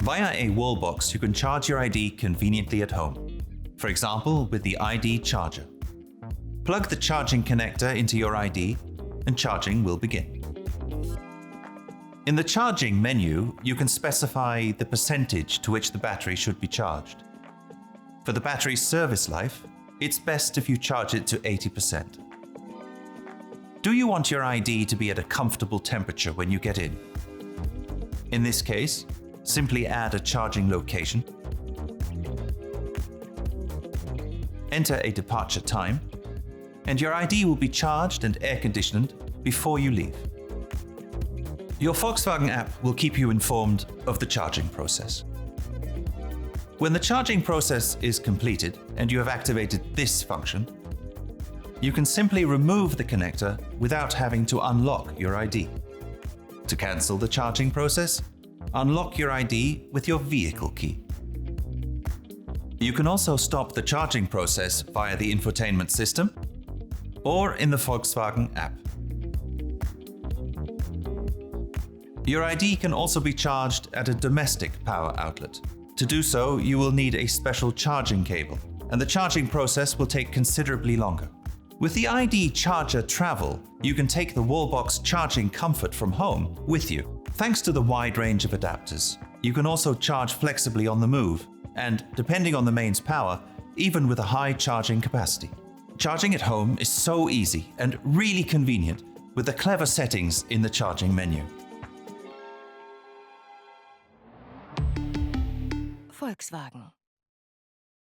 Via a wall box, you can charge your ID conveniently at home. For example, with the ID charger. Plug the charging connector into your ID and charging will begin. In the charging menu, you can specify the percentage to which the battery should be charged. For the battery's service life, it's best if you charge it to 80%. Do you want your ID to be at a comfortable temperature when you get in? In this case, simply add a charging location, enter a departure time, and your ID will be charged and air-conditioned before you leave. Your Volkswagen app will keep you informed of the charging process. When the charging process is completed and you have activated this function, you can simply remove the connector without having to unlock your ID. To cancel the charging process, unlock your ID with your vehicle key. You can also stop the charging process via the infotainment system or in the Volkswagen app. Your ID can also be charged at a domestic power outlet. To do so, you will need a special charging cable, and the charging process will take considerably longer. With the ID Charger Travel, you can take the wallbox charging comfort from home with you. Thanks to the wide range of adapters, you can also charge flexibly on the move, and depending on the mains power, even with a high charging capacity. Charging at home is so easy and really convenient with the clever settings in the charging menu. Volkswagen.